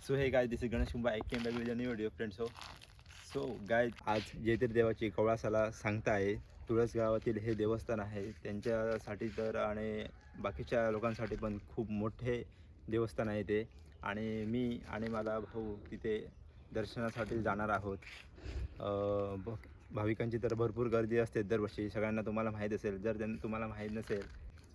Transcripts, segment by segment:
So हे गाय दिस is Ganesh Kumbha एक came back with a new video friends. So guys आज जेतीर देवाची कवळासाला सांगता आहे. तुळस गावातील हे देवस्थान आहे त्यांच्यासाठी तर आणि बाकीच्या लोकांसाठी पण खूप मोठे देवस्थान आहे ते. आणि मी आणि माझा भाऊ तिथे दर्शनासाठी जाणार आहोत. भाविकांची तर भरपूर गर्दी असते दरवर्षी, सगळ्यांना तुम्हाला माहीत असेल. जर तुम्हाला माहीत नसेल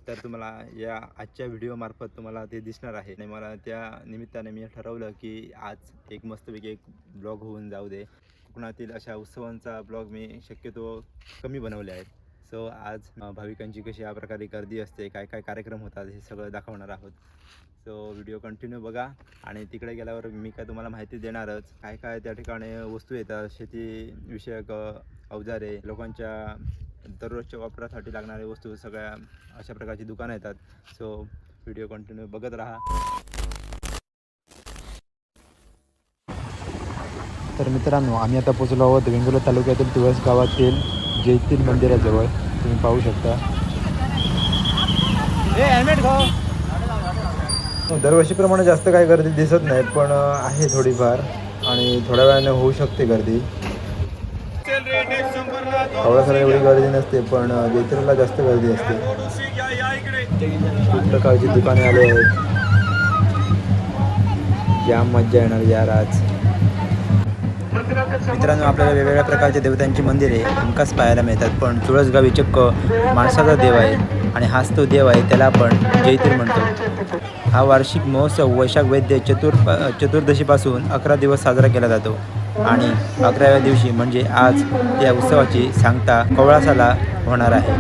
तर तुम्हाला या आजच्या व्हिडिओमार्फत तुम्हाला ते दिसणार आहे. आणि मला त्या निमित्ताने मी ठरवलं की आज एक मस्तपैकी एक ब्लॉग होऊन जाऊ दे. कोकणातील अशा उत्सवांचा ब्लॉग मी शक्यतो कमी बनवले आहेत. सो आज भाविकांची कशी या प्रकारे गर्दी असते, काय काय कार्यक्रम होतात हे सगळं दाखवणार आहोत. सो व्हिडिओ कंटिन्यू बघा. आणि तिकडे गेल्यावर मी काय तुम्हाला माहिती देणारच. काय काय त्या ठिकाणी वस्तू येतात, शेतीविषयक अवजारे, लोकांच्या दररोजच्या वापरासाठी लागणारे वस्तू, सगळ्या अशा प्रकारची दुकानं येतात. सो व्हिडिओ कंटिन्यू बघत राहा. तर मित्रांनो, आम्ही आता पोचलो आहोत वेंगुर्ला तालुक्यातील तुळस गावातील जैतील मंदिराजवळ. तुम्ही पाहू शकता. दरवर्षीप्रमाणे जास्त काही गर्दी दिसत नाही, पण आहे थोडीफार आणि थोड्या वेळाने होऊ शकते गर्दी. कवळासाला एवढी गर्दी नसते, पण जैतीला जास्त गर्दी असते. खूप प्रकारची दुकाने आले आहेत. जाम मज्जा येणार यार आज. मित्रांनो, आपल्याला वेगवेगळ्या प्रकारच्या देवतांची मंदिरे हमखास पाहायला मिळतात, पण तुळसगावी चक्क माणसाचा देव आहे आणि हाच तो देव आहे, त्याला आपण जैतीर म्हणतो. हा वार्षिक महोत्सव वैशाख वैद्य चतुर्दशीपासून 11 दिवस साजरा केला जातो आणि 11व्या दिवशी म्हणजे आज या उत्सवाची सांगता कवळासाला होणार आहे.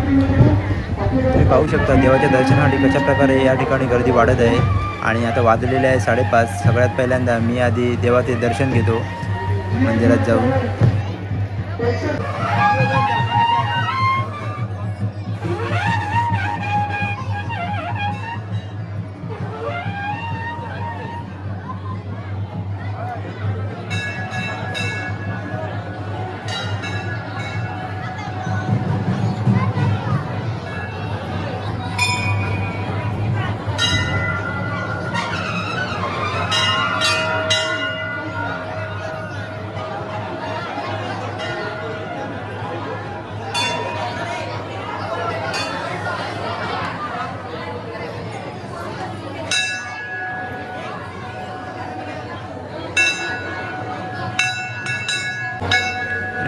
तुम्ही पाहू शकता देवाच्या दर्शनासाठी कशा प्रकारे या ठिकाणी गर्दी वाढत आहे. आणि आता वाजलेले आहे 5:30. सगळ्यात पहिल्यांदा मी आधी देवाचे दर्शन घेतो मंदिरात जाऊन.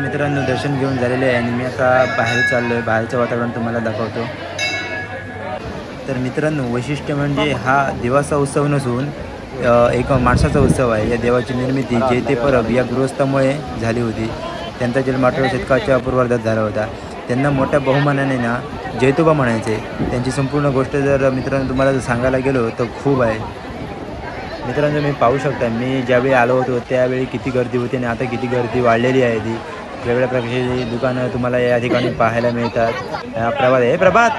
मित्रांनो, दर्शन घेऊन झालेले आहे आणि मी आता बाहेर चाललो आहे. बाहेरचं वातावरण तुम्हाला दाखवतो. तर मित्रांनो, वैशिष्ट्य म्हणजे हा देवाचा उत्सव नसून एक माणसाचा उत्सव आहे. या देवाची निर्मिती जैते परब या गृहस्थामुळे झाली होती. त्यांचा जन्म 18व्या शतकाच्या पूर्वार्धात झाला होता. त्यांना मोठ्या बहुमानाने ना जैतोबा म्हणायचे. त्यांची संपूर्ण गोष्ट जर मित्रांनो तुम्हाला जर सांगायला गेलो तर खूप आहे. मित्रांनो, मी पाहू शकता मी ज्यावेळी आलो होतो त्यावेळी किती गर्दी होती आणि आता किती गर्दी वाढलेली आहे. ती वेगवेगळ्या प्रकारची दुकानं तुम्हाला या ठिकाणी पाहायला मिळतात. प्रभात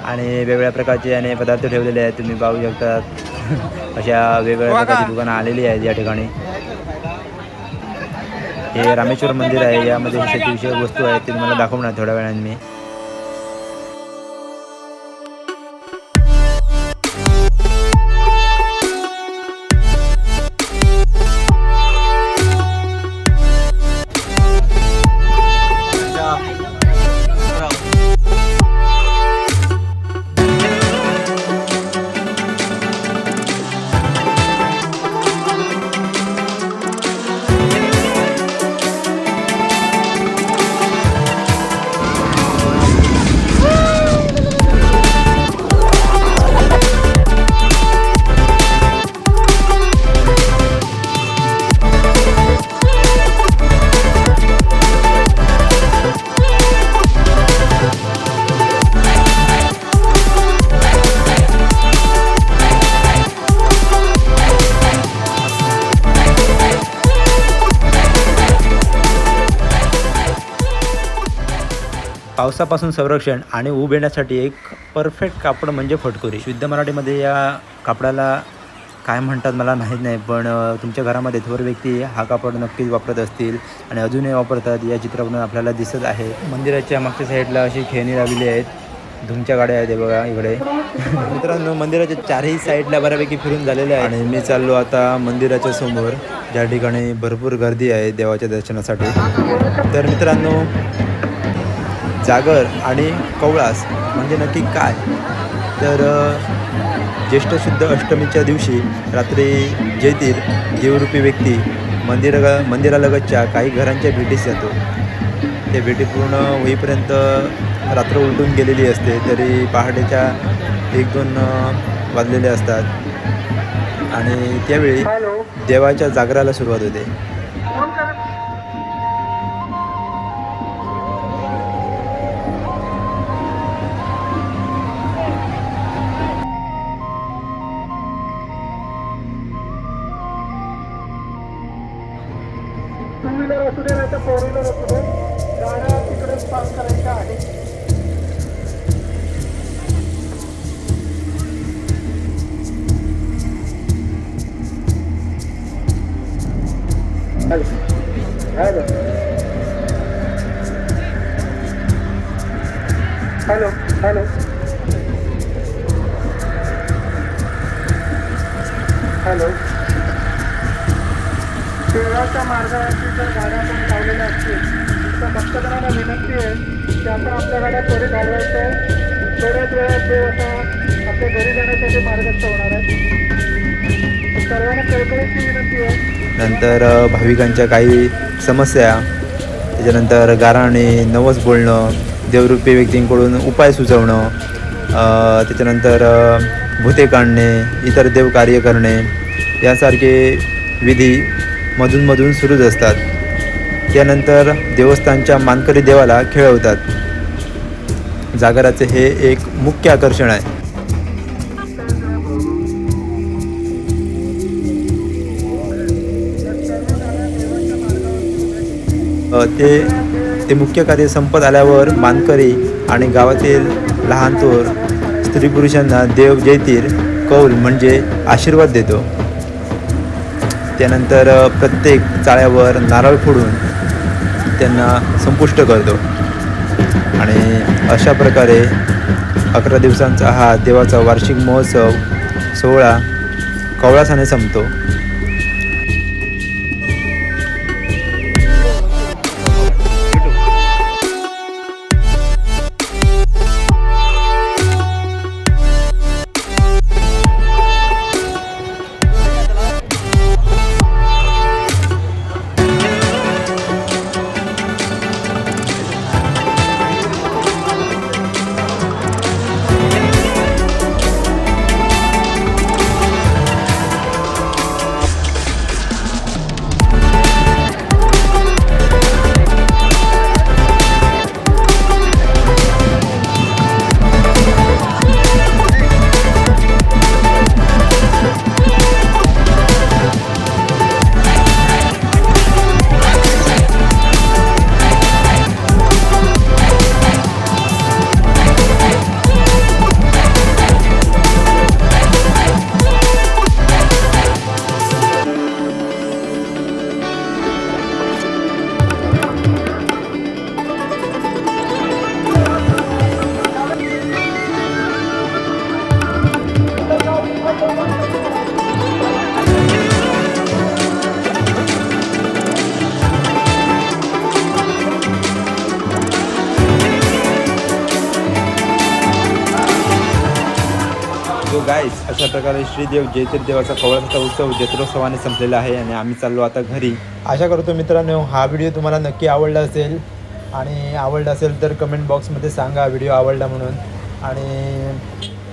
आणि वेगवेगळ्या प्रकारचे आणि पदार्थ ठेवलेले आहेत. तुम्ही पाहू शकता अशा वेगवेगळ्या प्रकारची दुकानं आलेली आहेत या ठिकाणी. हे रामेश्वर मंदिर आहे. यामध्ये शेतीविषयक वस्तू आहेत, ते तुम्हाला दाखवणार थोड्या वेळाने मी. पावसापासून संरक्षण आणि ऊब येण्यासाठी एक परफेक्ट कापड म्हणजे फटकुरी. शुद्ध मराठीमध्ये या कापडाला काय म्हणतात मला माहीत नाही, पण तुमच्या घरामध्ये थोर व्यक्ती हा कापड नक्कीच वापरत असतील आणि अजूनही वापरतात. या चित्रावरून आपल्याला दिसत आहे. मंदिराच्या मागच्या साईडला अशी खेळणी लावलेली आहेत. धुमच्या गाड्या आहेत बघा इकडे. मित्रांनो मंदिराच्या चारही साईडला बऱ्यापैकी फिरून झालेले आहे आणि मी चाललो आता मंदिराच्या समोर, ज्या ठिकाणी भरपूर गर्दी आहे देवाच्या दर्शनासाठी. तर मित्रांनो, जागर आणि कवळास म्हणजे नक्की काय? तर ज्येष्ठ शुद्ध अष्टमीच्या दिवशी रात्री जयतीर देवरूपी व्यक्ती मंदिरालगतच्या काही घरांच्या भेटीस जातो. ते भेटी पूर्ण होईपर्यंत रात्र उलटून गेलेली असते, तरी पहाटेच्या 1-2 वाजलेले असतात आणि त्यावेळी देवाच्या जागराला सुरुवात होते. टू व्हीलर असू दे नाही तर 4 व्हीलर असू दे, गाड्या तिकडेच पास करायच्या आहे. हॅलो हॅलो हॅलो देवाच्या मार्गावरती जर गाड्या आपण लावलेल्या असतील तर भक्तजनांना विनंती आहे की आपण आपल्या गाड्या त्वरित घालवायचं. थोड्याच वेळात देव आता आपल्या घरी जाण्यासाठी मार्गस्थ होणार आहे. सर्वांना कळकळीची विनंती आहे. नंतर भाविकांच्या काही समस्या, त्याच्यानंतर गाराणे, नवस बोलणं, देवरूपी व्यक्तींकडून उपाय सुचवणं, त्याच्यानंतर भूते काढणे, इतर देव कार्य करणे यासारखे विधी मधून सुरूच असतात. त्यानंतर देवस्थानच्या मानकरी देवाला खेळवतात. जागराचे हे एक मुख्य आकर्षण आहे. ते मुख्य कार्य संपत आल्यावर मानकरी आणि गावातील लहान थोर स्त्री पुरुषांना देव जयतीर कौल म्हणजे आशीर्वाद देतो. त्यानंतर प्रत्येक चाळ्यावर नारळ फोडून त्यांना संपुष्ट करतो आणि अशा प्रकारे 11 दिवसांचा हा देवाचा वार्षिक महोत्सव सोहळा कवळासाने संपतो. गाईस, अशा प्रकारे श्रीदेव जयतीर देवाचा कवळाचा उत्सव जत्रोत्सवाने संपलेला आहे आणि आम्ही चाललो आता घरी. आशा करतो मित्रांनो हा व्हिडिओ तुम्हाला नक्की आवडला असेल आणि आवडला असेल तर कमेंट बॉक्समध्ये सांगा व्हिडिओ आवडला म्हणून. आणि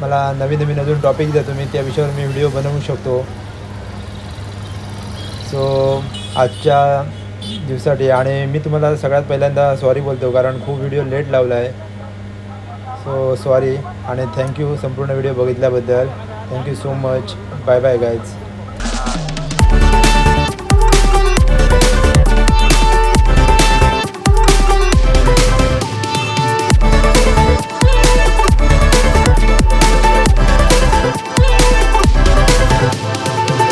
मला नवीन अजून टॉपिक द्या तुम्ही, त्या विषयावर मी व्हिडिओ बनवू शकतो. सो आजच्या दिवसासाठी आणि मी तुम्हाला सगळ्यात पहिल्यांदा सॉरी बोलतो कारण खूप व्हिडिओ लेट लावला आहे. सो सॉरी आणि थँक्यू संपूर्ण व्हिडिओ बघितल्याबद्दल. Thank you so much. Bye bye guys.